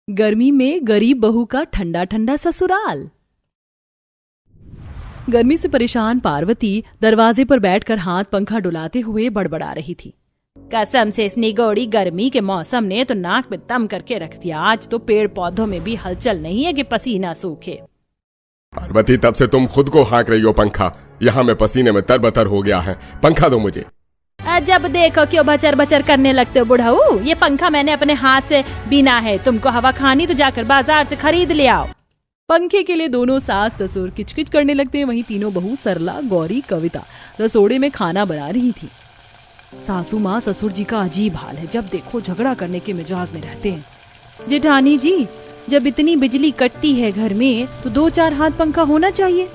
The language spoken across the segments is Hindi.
गर्मी में गरीब बहू का ठंडा ठंडा ससुराल। गर्मी से परेशान पार्वती दरवाजे पर बैठकर हाथ पंखा डुलाते हुए बड़बड़ा रही थी। कसम से इस निगोड़ी गर्मी के मौसम ने तो नाक में दम करके रख दिया। आज तो पेड़ पौधों में भी हलचल नहीं है कि पसीना सूखे। पार्वती, तब से तुम खुद को हाँक रही हो पंखा। यहाँ मैं पसीने में तरबतर हो गया है। पंखा दो मुझे। जब देखो क्यों बचर बचर करने लगते हो बुढ़ऊ। ये पंखा मैंने अपने हाथ से बिना है। तुमको हवा खानी तो जाकर बाजार से खरीद ले आओ। पंखे के लिए दोनों सास ससुर किचकिच करने लगते हैं। वहीं तीनों बहू सरला, गौरी, कविता रसोड़े में खाना बना रही थी। सासू माँ ससुर जी का अजीब हाल है। जब देखो झगड़ा करने के मिजाज में रहते हैं। जेठानी जी, जब इतनी बिजली कटती है घर में तो 2-4 हाथ पंखा होना चाहिए।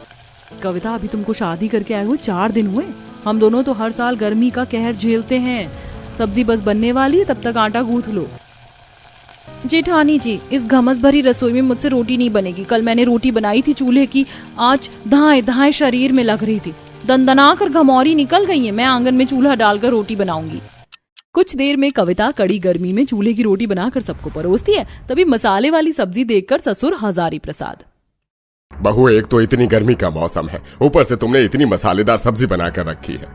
कविता, अभी तुमको शादी करके आए हो 4 दिन हुए। हम दोनों तो हर साल गर्मी का कहर झेलते हैं। सब्जी बस बनने वाली है, तब तक आटा गूंथ लो। जेठानी जी, इस घमस भरी रसोई में मुझसे रोटी नहीं बनेगी। कल मैंने रोटी बनाई थी चूल्हे की, आज धाए धाए शरीर में लग रही थी। दंदना कर घमौरी निकल गई है। मैं आंगन में चूल्हा डालकर रोटी बनाऊंगी। कुछ देर में कविता कड़ी गर्मी में चूल्हे की रोटी बनाकर सबको परोसती है। तभी मसाले वाली सब्जी देखकर ससुर हजारी प्रसाद। बहू, एक तो इतनी गर्मी का मौसम है, ऊपर से तुमने इतनी मसालेदार सब्जी बनाकर रखी है।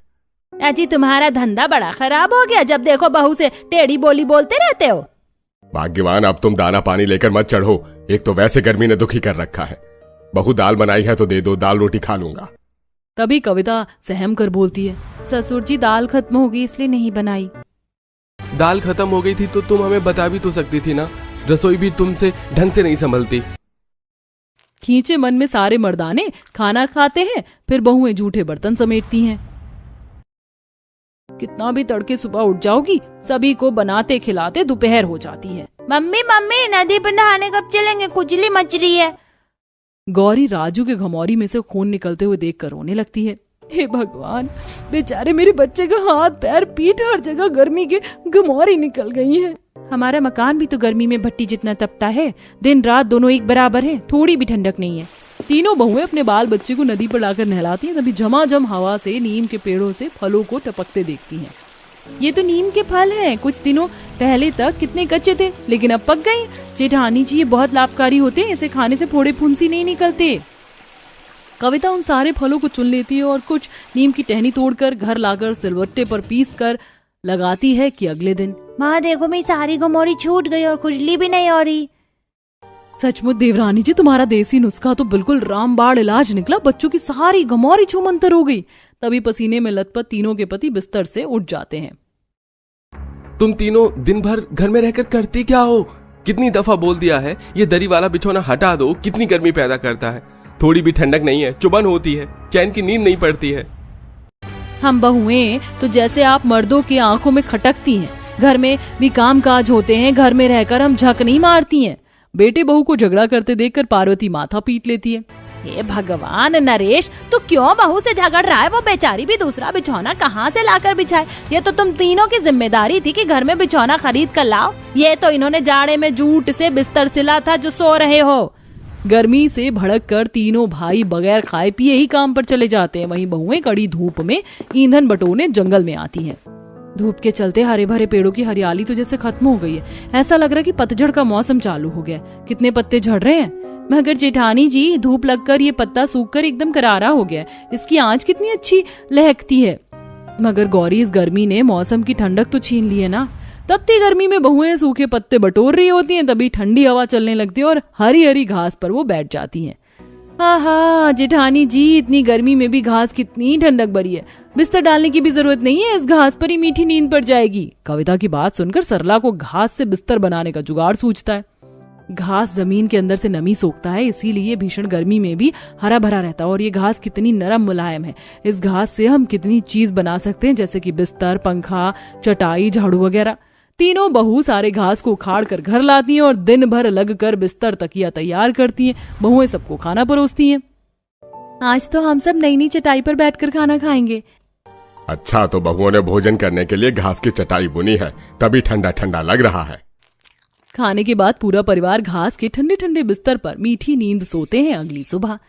अजी, तुम्हारा धंधा बड़ा खराब हो गया। जब देखो बहू से टेढ़ी बोली बोलते रहते हो। भाग्यवान, अब तुम दाना पानी लेकर मत चढ़ो। एक तो वैसे गर्मी ने दुखी कर रखा है। बहू, दाल बनाई है तो दे दो, दाल रोटी खा लूंगा। तभी कविता सहम कर बोलती है, ससुर जी दाल खत्म हो गई इसलिए नहीं बनाई। दाल खत्म हो गई थी तो तुम हमें बता भी तो सकती थी ना। रसोई भी तुमसे ढंग से नहीं संभलती। खींचे मन में सारे मर्दाने खाना खाते हैं, फिर बहुएं जूठे बर्तन समेटती हैं। कितना भी तड़के सुबह उठ जाओगी, सभी को बनाते खिलाते दोपहर हो जाती है। मम्मी मम्मी, नदी पर नहाने कब चलेंगे? खुजली मच रही है। गौरी राजू के घमौरी में से खून निकलते हुए देखकर रोने लगती है। हे भगवान, बेचारे मेरे बच्चे का हाथ पैर पीठ हर जगह गर्मी के घमौरी निकल गई है। हमारा मकान भी तो गर्मी में भट्टी जितना तपता है। दिन रात दोनों एक बराबर हैं, थोड़ी भी ठंडक नहीं है। तीनों बहुएं अपने बाल बच्चे को नदी पर लाकर नहलाती हैं। तभी झमाझम हवा से नीम के पेड़ों से फलों को टपकते देखती हैं। ये तो नीम के फल हैं। कुछ दिनों पहले तक कितने कच्चे थे, लेकिन अब पक गए। जेठानी जी, ये बहुत लाभकारी होते हैं। इसे खाने से फोड़े फुंसी नहीं निकलते। कविता उन सारे फलों को चुन लेती है और कुछ नीम की टहनी तोड़कर घर लाकर सिलवट्टे पर पीस कर लगाती है कि अगले दिन, माँ देखो, मेरी सारी घमौरी छूट गई और खुजली भी नहीं हो रही। सचमुच देवरानी जी, तुम्हारा देसी नुस्खा तो बिल्कुल रामबाण इलाज निकला। बच्चों की सारी घमौरी छूमंतर हो गई। तभी पसीने में लथपथ तीनों के पति बिस्तर से उठ जाते हैं। तुम तीनों दिन भर घर में रहकर करती क्या हो? कितनी दफा बोल दिया है ये दरी वाला बिछौना हटा दो। कितनी गर्मी पैदा करता है। थोड़ी भी ठंडक नहीं है, चुभन होती है, चैन की नींद नहीं पड़ती है। हम बहुएं तो जैसे आप मर्दों की आंखों में खटकती हैं। घर में भी काम काज होते हैं, घर में रहकर हम झक नहीं मारती हैं। बेटे बहू को झगड़ा करते देखकर पार्वती माथा पीट लेती है। हे भगवान, नरेश तो क्यों बहू से झगड़ रहा है? वो बेचारी भी दूसरा बिछौना कहाँ से लाकर बिछाए? ये तो तुम तीनों की जिम्मेदारी थी कि घर में बिछौना खरीद कर लाओ। ये तो इन्होंने जाड़े में जूट से बिस्तर सिला था जो सो रहे हो। गर्मी से भड़क कर तीनों भाई बगैर खाए पिए ही काम पर चले जाते हैं। वहीं बहुएं कड़ी धूप में ईंधन बटोरने जंगल में आती हैं। धूप के चलते हरे भरे पेड़ों की हरियाली तो जैसे खत्म हो गई है। ऐसा लग रहा है कि पतझड़ का मौसम चालू हो गया। कितने पत्ते झड़ रहे हैं। मगर जेठानी जी, धूप लगकर ये पत्ता सूखकर एकदम करारा हो गया। इसकी आंच कितनी अच्छी लहकती है। मगर गौरी, इस गर्मी ने मौसम की ठंडक तो छीन ली है ना। तपती गर्मी में बहुएं सूखे पत्ते बटोर रही होती हैं। तभी ठंडी हवा चलने लगती है और हरी हरी घास पर वो बैठ जाती हैं। आहा जेठानी जी, इतनी गर्मी में भी घास कितनी ठंडक भरी है। बिस्तर डालने की भी जरूरत नहीं है, इस घास पर ही मीठी नींद पड़ जाएगी। कविता की बात सुनकर सरला को घास से बिस्तर बनाने का जुगाड़ सूझता है। घास जमीन के अंदर से नमी सोखता है, इसीलिए भीषण गर्मी में भी हरा भरा रहता है। और ये घास कितनी नरम मुलायम है। इस घास से हम कितनी चीज बना सकते हैं, जैसे कि बिस्तर, पंखा, चटाई, झाड़ू वगैरह। तीनों बहू सारे घास को उखाड़ कर घर लाती हैं और दिन भर लग कर बिस्तर तकिया तैयार करती हैं। बहुएं सबको खाना परोसती हैं। आज तो हम सब नई नई चटाई पर बैठकर खाना खाएंगे। अच्छा, तो बहुओं ने भोजन करने के लिए घास की चटाई बुनी है, तभी ठंडा ठंडा लग रहा है। खाने के बाद पूरा परिवार घास के ठंडे ठंडे बिस्तर पर मीठी नींद सोते हैं अगली सुबह।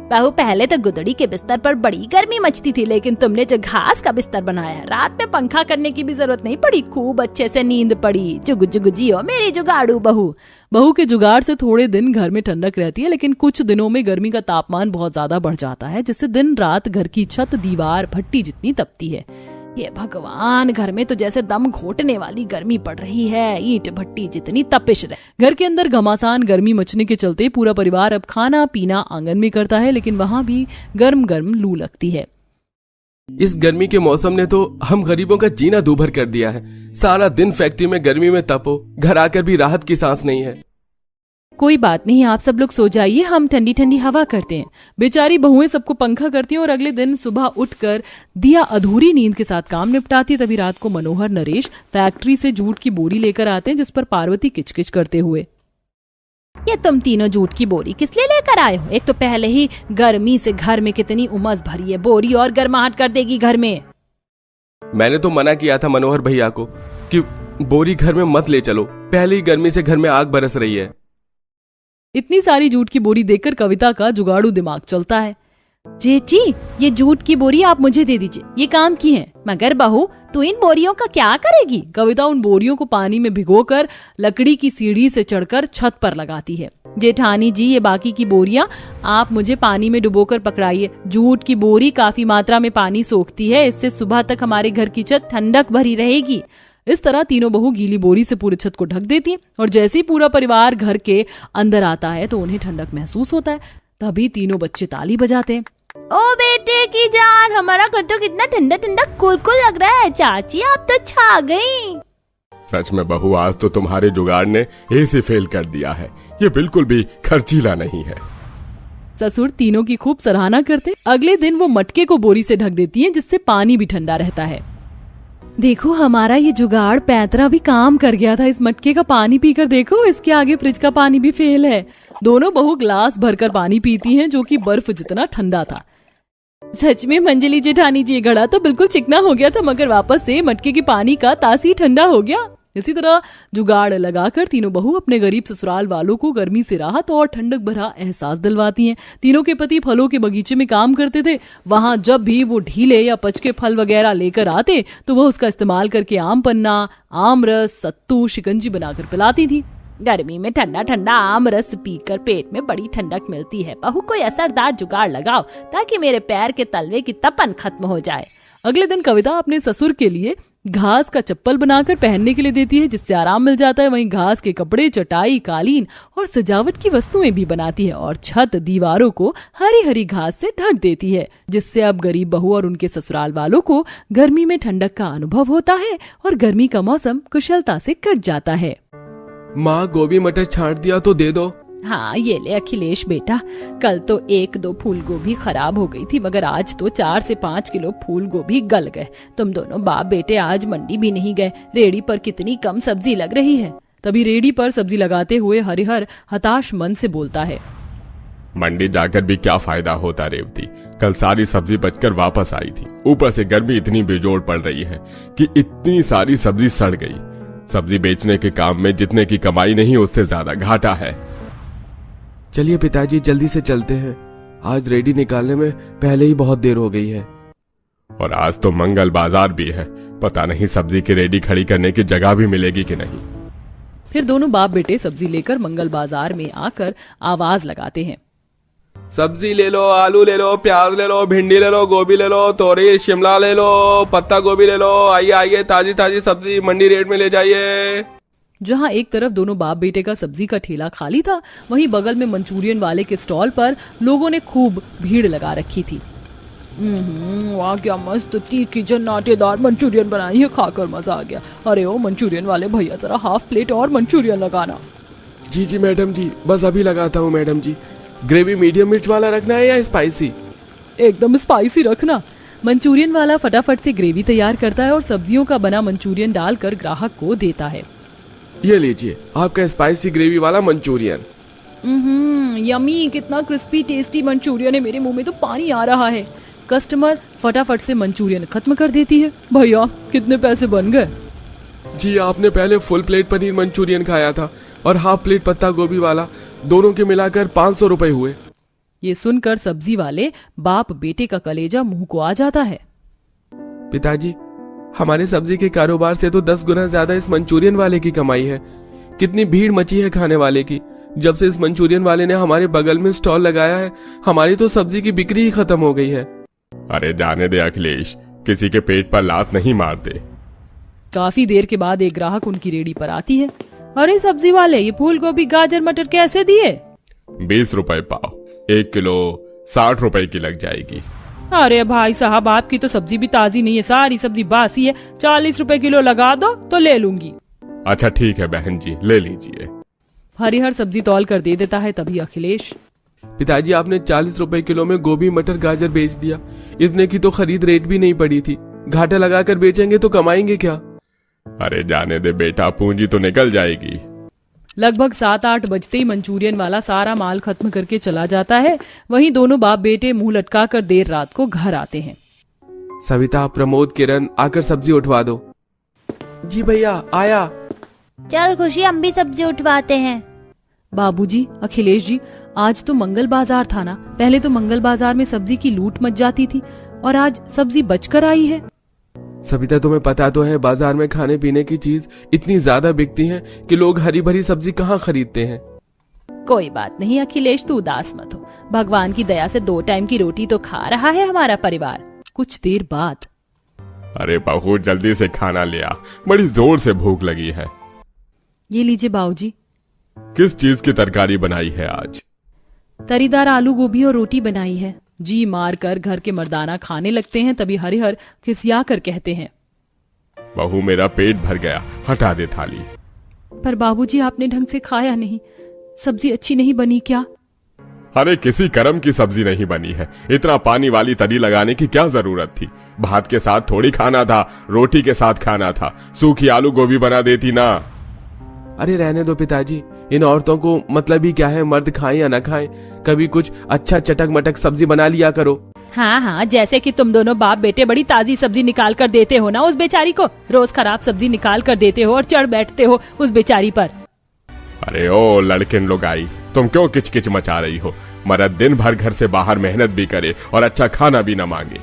बहू, पहले तो गुदड़ी के बिस्तर पर बड़ी गर्मी मचती थी, लेकिन तुमने जो घास का बिस्तर बनाया, रात में पंखा करने की भी जरूरत नहीं पड़ी, खूब अच्छे से नींद पड़ी। जुग जुग जियो मेरी जुगाड़ू बहू। बहू के जुगाड़ से थोड़े दिन घर में ठंडक रहती है, लेकिन कुछ दिनों में गर्मी का तापमान बहुत ज्यादा बढ़ जाता है, जिससे दिन रात घर की छत, दीवार, भट्टी जितनी तपती है। ये भगवान, घर में तो जैसे दम घोटने वाली गर्मी पड़ रही है, ईंट भट्टी जितनी तपिश रहे। घर के अंदर घमासान गर्मी मचने के चलते पूरा परिवार अब खाना पीना आंगन में करता है, लेकिन वहाँ भी गर्म गर्म लू लगती है। इस गर्मी के मौसम ने तो हम गरीबों का जीना दूभर कर दिया है। सारा दिन फैक्ट्री में गर्मी में तपो, घर आकर भी राहत की सांस नहीं है। कोई बात नहीं, आप सब लोग सो जाइए, हम ठंडी ठंडी हवा करते हैं। बेचारी बहुएं सबको पंखा करती हैं और अगले दिन सुबह उठकर दिया अधूरी नींद के साथ काम निपटाती है। तभी रात को मनोहर, नरेश फैक्ट्री से जूट की बोरी लेकर आते हैं, जिस पर पार्वती किचकिच करते हुए, ये तुम तीनों जूट की बोरी किस लिए लेकर आए हो? एक तो पहले ही गर्मी से घर में कितनी उमस भरी है, बोरी और गर्माहट कर देगी घर में। मैंने तो मना किया था मनोहर भैया को कि बोरी घर में मत ले चलो, पहले ही गर्मी से घर में आग बरस रही है। इतनी सारी जूट की बोरी देखकर कविता का जुगाड़ू दिमाग चलता है। जेठी, ये जूट की बोरी आप मुझे दे दीजिए, ये काम की है। मगर बहू, तू इन बोरियों का क्या करेगी? कविता उन बोरियों को पानी में भिगोकर लकड़ी की सीढ़ी से चढ़कर छत पर लगाती है। जेठानी जी, ये बाकी की बोरियां आप मुझे पानी में डुबोकर पकड़ाइए। जूट की बोरी काफी मात्रा में पानी सोखती है, इससे सुबह तक हमारे घर की छत ठंडक भरी रहेगी। इस तरह तीनों बहू गीली बोरी से पूरी छत को ढक देती हैं, और जैसे ही पूरा परिवार घर के अंदर आता है तो उन्हें ठंडक महसूस होता है। तभी तीनों बच्चे ताली बजाते हैं। ओ बेटे की जान, हमारा घर तो कितना ठंडा ठंडा कुलकुल लग रहा है। चाची, आप तो छा गई। सच में बहू, आज तो तुम्हारे जुगाड़ ने एसी फेल कर दिया है। ये बिल्कुल भी खर्चीला नहीं है। ससुर तीनों की खूब सराहना करते। अगले दिन वो मटके को बोरी से ढक देती हैं, जिससे पानी भी ठंडा रहता है। देखो, हमारा ये जुगाड़ पैतरा भी काम कर गया था। इस मटके का पानी पीकर देखो, इसके आगे फ्रिज का पानी भी फेल है। दोनों बहू ग्लास भरकर पानी पीती हैं, जो कि बर्फ जितना ठंडा था। सच में मंजली जेठानी जी, घड़ा तो बिल्कुल चिकना हो गया था, मगर वापस से मटके के पानी का तासी ठंडा हो गया। इसी तरह जुगाड़ लगाकर तीनों बहू अपने गरीब ससुराल वालों को गर्मी से राहत और ठंडक भरा एहसास दिलवाती हैं। तीनों के पति फलों के बगीचे में काम करते थे। वहां जब भी वो ढीले या पचके फल वगैरह लेकर आते तो वह उसका इस्तेमाल करके आम पन्ना, आम रस, सत्तू, शिकंजी बनाकर पिलाती थी। गर्मी में ठंडा ठंडा आम रस पीकर पेट में बड़ी ठंडक मिलती है। बहू, कोई असरदार जुगाड़ लगाओ ताकि मेरे पैर के तलवे की तपन खत्म हो जाए। अगले दिन कविता अपने ससुर के लिए घास का चप्पल बनाकर पहनने के लिए देती है, जिससे आराम मिल जाता है। वहीं घास के कपड़े, चटाई, कालीन और सजावट की वस्तुएं भी बनाती है और छत, दीवारों को हरी हरी घास से ढक देती है, जिससे अब गरीब बहू और उनके ससुराल वालों को गर्मी में ठंडक का अनुभव होता है और गर्मी का मौसम कुशलता से कट जाता है। माँ, गोभी मटर छांट दिया तो दे दो। हाँ, ये ले अखिलेश बेटा, कल तो 1-2 फूल गोभी खराब हो गई थी, मगर आज तो 4 से 5 किलो फूल गोभी गल गए। तुम दोनों बाप बेटे आज मंडी भी नहीं गए। रेडी पर कितनी कम सब्जी लग रही है। तभी रेडी पर सब्जी लगाते हुए हरिहर हताश मन से बोलता है, मंडी जाकर भी क्या फायदा होता रेवती। कल सारी सब्जी बचकर वापस आई थी, ऊपर से गर्मी इतनी बेजोड़ पड़ रही है कि इतनी सारी सब्जी सड़ गई। सब्जी बेचने के काम में जितने की कमाई नहीं, उससे ज्यादा घाटा है। चलिए पिताजी, जल्दी से चलते हैं। आज रेडी निकालने में पहले ही बहुत देर हो गई है। और आज तो मंगल बाजार भी है, पता नहीं सब्जी की रेडी खड़ी करने की जगह भी मिलेगी कि नहीं। फिर दोनों बाप बेटे सब्जी लेकर मंगल बाजार में आकर आवाज लगाते हैं, सब्जी ले लो, आलू ले लो, प्याज ले लो, भिंडी ले लो, गोभी ले लो, तोरी, शिमला ले लो, पत्ता गोभी ले लो। आइए आइए, ताजी ताजी सब्जी मंडी रेट में ले जाइए। जहां एक तरफ दोनों बाप बेटे का सब्जी का ठेला खाली था, वहीं बगल में मंचूरियन वाले के स्टॉल पर लोगों ने खूब भीड़ लगा रखी थी। वाह, क्या मस्त तीखी जन्नाटेदार मंचूरियन बनाई है, खाकर मजा आ गया। अरे ओ मंचूरियन वाले भैया, जरा हाफ प्लेट और मंचूरियन लगाना। जी जी मैडम जी, बस अभी लगाता हूँ मैडम जी। ग्रेवी मीडियम मिर्च वाला रखना है या स्पाइसी? एकदम स्पाइसी रखना। मंचूरियन वाला फटाफट से ग्रेवी तैयार करता है और सब्जियों का बना मंचूरियन डालकर ग्राहक को देता है। ये लीजिए आपका स्पाइसी ग्रेवी वाला मंचूरियन। यमी, कितना क्रिस्पी टेस्टी मंचूरियन है, मेरे मुंह में तो पानी आ रहा है। कस्टमर फटाफट से मंचूरियन खत्म कर देती है। भैया, कितने पैसे बन गए? जी, आपने पहले फुल प्लेट पनीर मंचूरियन खाया था, और हाफ प्लेट पत्ता गोभी वाला, दोनों के मिलाकर 500 रुपए हुए। ये सुनकर सब्जी वाले बाप बेटे का कलेजा मुंह को आ जाता है। पिताजी, हमारे सब्जी के कारोबार से तो 10 गुना ज्यादा इस मंचूरियन वाले की कमाई है। कितनी भीड़ मची है खाने वाले की। जब से इस मंचूरियन वाले ने हमारे बगल में स्टॉल लगाया है, हमारी तो सब्जी की बिक्री ही खत्म हो गई है। अरे जाने दे अखिलेश, किसी के पेट पर लात नहीं मारते। काफी देर के बाद एक ग्राहक उनकी रेडी पर आती है। अरे सब्जी वाले, ये फूल गोभी गाजर मटर कैसे दिए? 20 रुपए पाव, 1 किलो 60 रुपए की लग जाएगी। अरे भाई साहब, आपकी तो सब्जी भी ताजी नहीं है, सारी सब्जी बासी है। 40 रुपए किलो लगा दो तो ले लूंगी। अच्छा ठीक है बहन जी, ले लीजिए। हरिहर सब्जी तौल कर दे देता है। तभी अखिलेश, पिताजी आपने 40 रुपए किलो में गोभी मटर गाजर बेच दिया। इतने की तो खरीद रेट भी नहीं पड़ी थी। घाटा लगाकर बेचेंगे तो कमाएंगे क्या? अरे जाने दे बेटा, पूंजी तो निकल जाएगी। लगभग 7-8 बजते ही मंचूरियन वाला सारा माल खत्म करके चला जाता है। वहीं दोनों बाप बेटे मुंह लटका कर देर रात को घर आते हैं। सविता, प्रमोद, किरण, आकर सब्जी उठवा दो। जी भैया, आया। चल खुशी, हम भी सब्जी उठवाते हैं। बाबूजी, अखिलेश जी, आज तो मंगल बाजार था ना। पहले तो मंगल बाजार में सब्जी की लूट मच जाती थी और आज सब्जी बचकर आई है। सविता, तुम्हें पता तो है बाजार में खाने पीने की चीज इतनी ज्यादा बिकती है कि लोग हरी भरी सब्जी कहाँ खरीदते हैं। कोई बात नहीं अखिलेश, तू उदास मत हो। भगवान की दया से 2 टाइम की रोटी तो खा रहा है हमारा परिवार। कुछ देर बाद, अरे बहू जल्दी से खाना ले आ, बड़ी जोर से भूख लगी है। ये लीजिए बाबूजी। किस चीज की तरकारी बनाई है आज? तरीदार आलू गोभी और रोटी बनाई है। जी मार कर घर के मर्दाना खाने लगते हैं। तभी हरिहर खिसिया कर कहते हैं, बहू मेरा पेट भर गया, हटा दे थाली। पर बाबूजी, आपने ढंग से खाया नहीं। सब्जी अच्छी नहीं बनी क्या? अरे किसी कर्म की सब्जी नहीं बनी है। इतना पानी वाली तरी लगाने की क्या जरूरत थी? भात के साथ थोड़ी खाना था, रोटी के साथ खाना था। सूखी आलू गोभी बना देती ना। अरे रहने दो पिताजी, इन औरतों को मतलब ही क्या है, मर्द खाएं या न खाएं, कभी कुछ अच्छा चटक मटक सब्जी बना लिया करो। हाँ हाँ, जैसे कि तुम दोनों बाप बेटे बड़ी ताजी सब्जी निकाल कर देते हो ना उस बेचारी को। रोज खराब सब्जी निकाल कर देते हो और चढ़ बैठते हो उस बेचारी पर। अरे ओ लड़किन लोग आई, तुम क्यों किचकिच मचा रही हो? मर्द दिन भर घर से बाहर मेहनत भी करे और अच्छा खाना भी न मांगे।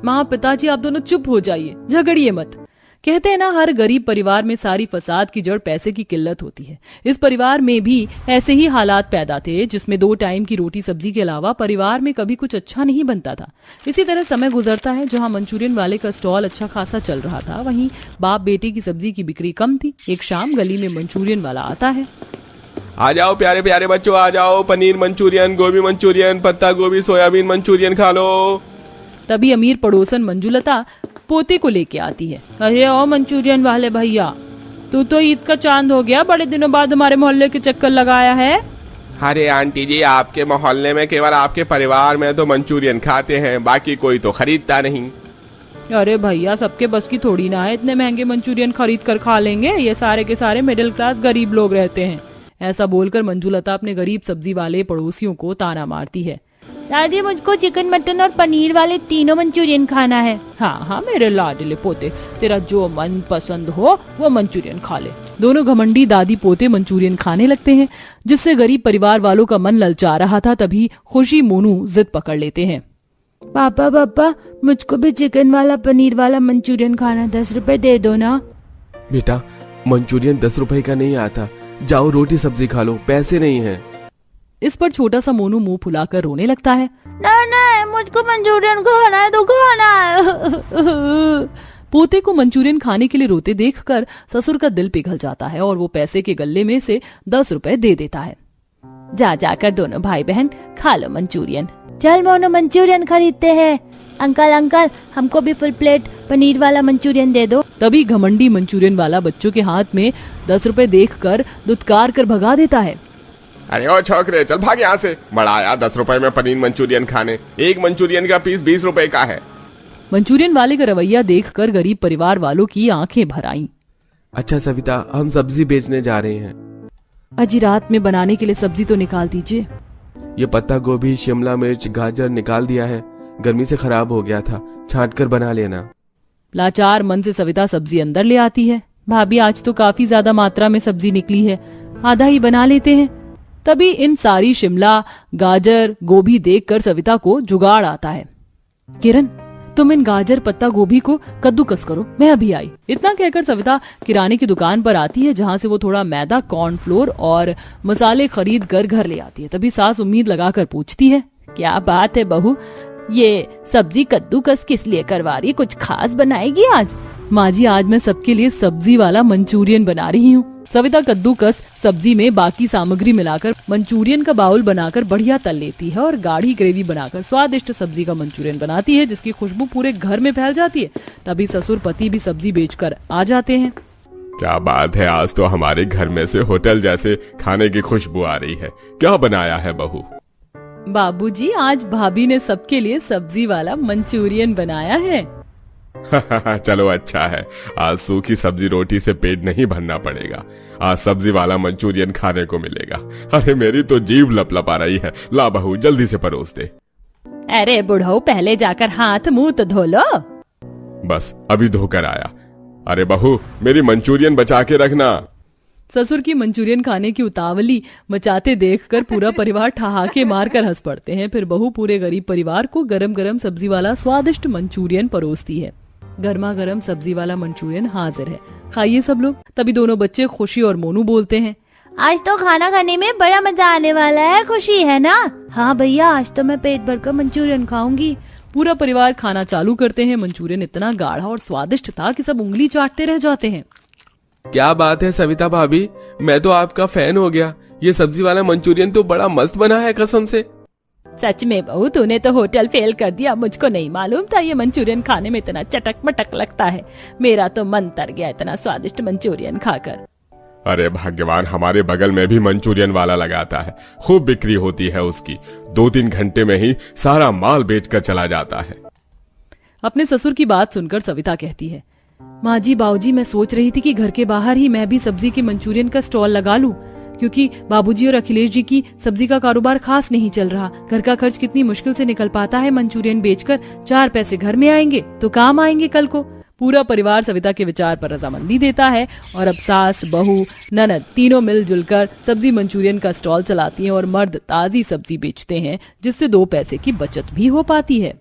माँ, पिताजी, आप दोनों चुप हो जाइए, झगड़िए मत। कहते हैं ना, हर गरीब परिवार में सारी फसाद की जड़ पैसे की किल्लत होती है। इस परिवार में भी ऐसे ही हालात पैदा थे, जिसमें 2 टाइम की रोटी सब्जी के अलावा परिवार में कभी कुछ अच्छा नहीं बनता था। इसी तरह समय गुजरता है। जहां मंचूरियन वाले का स्टॉल अच्छा खासा चल रहा था, वहीं बाप बेटे की सब्जी की बिक्री कम थी। एक शाम गली में मंचूरियन वाला आता है। आ जाओ प्यारे प्यारे बच्चों, आ जाओ। पनीर मंचूरियन, गोभी मंचूरियन, पत्ता गोभी, सोयाबीन मंचूरियन खा लो। तभी अमीर पड़ोसन मंजुलता पोते को लेके आती है। अरे ओ मंचूरियन वाले भैया, तू तो ईद का चांद हो गया, बड़े दिनों बाद हमारे मोहल्ले के चक्कर लगाया है। अरे आंटी जी, आपके मोहल्ले में केवल आपके परिवार में तो मंचूरियन खाते हैं, बाकी कोई तो खरीदता नहीं। अरे भैया, सबके बस की थोड़ी ना है, इतने महंगे मंचूरियन खरीद कर खा लेंगे। ये सारे के सारे मिडिल क्लास गरीब लोग रहते हैं। ऐसा बोलकर मंजुलता अपने गरीब सब्जी वाले पड़ोसियों को ताना मारती है। दादी, मुझको चिकन मटन और पनीर वाले तीनों मंचूरियन खाना है। हाँ हाँ मेरे लाडले पोते, तेरा जो मन पसंद हो वो मंचूरियन खा ले। दोनों घमंडी दादी पोते मंचूरियन खाने लगते हैं, जिससे गरीब परिवार वालों का मन ललचा रहा था। तभी खुशी मोनू जिद पकड़ लेते हैं। पापा पापा, मुझको भी चिकन वाला पनीर वाला मंचूरियन खाना, 10 रुपए दे दो ना। बेटा, मंचूरियन 10 रुपए का नहीं आता, जाओ रोटी सब्जी खा लो, पैसे नहीं है। इस पर छोटा सा मोनू मुंह फुलाकर रोने लगता है। नहीं नहीं, मुझको मंचूरियन खाना है तो खाना है। पोते को मंचूरियन खाने के लिए रोते देखकर ससुर का दिल पिघल जाता है और वो पैसे के गल्ले में से 10 रुपए दे देता है। जा जाकर दोनों भाई बहन खा लो मंचूरियन। चल मोनू, मंचूरियन खरीदते हैं। अंकल अंकल, हमको भी फुल प्लेट पनीर वाला मंचूरियन दे दो। तभी घमंडी मंचूरियन वाला बच्चों के हाथ में 10 रुपए देखकर दुत्कार कर भगा देता है। अरे ओ छोकरे, चल भाग यहाँ से। बड़ा आया 10 रुपए में पनीर मंचूरियन खाने। एक मंचूरियन का पीस 20 रुपए का है। मंचूरियन वाले का रवैया देखकर गरीब परिवार वालों की आंखें भर आईं। अच्छा सविता, हम सब्जी बेचने जा रहे हैं। अजी रात में बनाने के लिए सब्जी तो निकाल दीजिए। ये पत्ता गोभी, शिमला मिर्च, गाजर निकाल दिया है, गर्मी से खराब हो गया था, छांट कर बना लेना। लाचार मन से सविता सब्जी अंदर ले आती है। भाभी, आज तो काफी ज्यादा मात्रा में सब्जी निकली है, आधा ही बना लेते हैं। तभी इन सारी शिमला, गाजर, गोभी देखकर सविता को जुगाड़ आता है। किरण, तुम इन गाजर, पत्ता गोभी को कद्दूकस करो, मैं अभी आई। इतना कहकर सविता किराने की दुकान पर आती है, जहाँ से वो थोड़ा मैदा, कॉर्नफ्लोर और मसाले खरीद कर घर ले आती है। तभी सास उम्मीद लगाकर पूछती है, क्या बात है बहू, ये सब्जी कद्दूकस किस लिए करवा रही है? कुछ खास बनाएगी आज? माँ जी, आज मैं सबके लिए सब्जी वाला मंचूरियन बना रही हूँ। सविता कद्दूकस सब्जी में बाकी सामग्री मिलाकर मंचूरियन का बाउल बनाकर बढ़िया तल लेती है और गाढ़ी ग्रेवी बनाकर स्वादिष्ट सब्जी का मंचूरियन बनाती है, जिसकी खुशबू पूरे घर में फैल जाती है। तभी ससुर पति भी सब्जी बेचकर आ जाते हैं। क्या बात है, आज तो हमारे घर में से होटल जैसे खाने की खुशबू आ रही है। क्या बनाया है बहू? बाबूजी, आज भाभी ने सबके लिए सब्जी वाला मंचूरियन बनाया है। चलो अच्छा है, आज सूखी सब्जी रोटी से पेट नहीं भरना पड़ेगा। आज सब्जी वाला मंचूरियन खाने को मिलेगा। अरे मेरी तो जीभ लपलपा रही है। ला बहू, जल्दी से परोस दे। अरे बुढ़ऊ, पहले जाकर हाथ मुंह तो धो लो। बस अभी धोकर आया। अरे बहू, मेरी मंचूरियन बचा के रखना। ससुर की मंचूरियन खाने की उतावली मचाते देखकर पूरा परिवार ठहाके मारकर हंस पड़ते हैं। फिर बहू पूरे गरीब परिवार को गरम गरम सब्जी वाला स्वादिष्ट मंचूरियन परोसती है। गर्मा गर्म सब्जी वाला मंचूरियन हाजिर है, खाइए सब लोग। तभी दोनों बच्चे खुशी और मोनू बोलते हैं, आज तो खाना खाने में बड़ा मजा आने वाला है, खुशी है ना? हाँ भैया, आज तो मैं पेट भरकर मंचूरियन खाऊंगी। पूरा परिवार खाना चालू करते हैं। मंचूरियन इतना गाढ़ा और स्वादिष्ट था कि सब उंगली चाटते रह जाते हैं। क्या बात है सविता भाभी, मैं तो आपका फैन हो गया। ये सब्जी वाला मंचूरियन तो बड़ा मस्त बना है, कसम से। सच में बहू, तूने तो होटल फेल कर दिया। मुझको नहीं मालूम था ये मंचूरियन खाने में इतना चटक मटक लगता है। मेरा तो मन तर गया इतना स्वादिष्ट मंचूरियन खाकर। अरे भाग्यवान, हमारे बगल में भी मंचूरियन वाला लगाता है। खूब बिक्री होती है उसकी। 2-3 घंटे में ही सारा माल बेचकर चला जाता है। अपने ससुर की बात सुनकर सविता कहती है, माँ जी, बाबूजी, मैं सोच रही थी कि घर के बाहर ही मैं भी सब्जी के मंचूरियन का स्टॉल लगा लूं, क्योंकि बाबूजी और अखिलेश जी की सब्जी का कारोबार खास नहीं चल रहा। घर का खर्च कितनी मुश्किल से निकल पाता है। मंचूरियन बेचकर 4 पैसे घर में आएंगे तो काम आएंगे कल को। पूरा परिवार सविता के विचार पर रजामंदी देता है और अब सास, बहू, ननद तीनों मिलजुल कर सब्जी मंचूरियन का स्टॉल चलाती हैं और मर्द ताजी सब्जी बेचते हैं, जिससे 2 पैसे की बचत भी हो पाती है।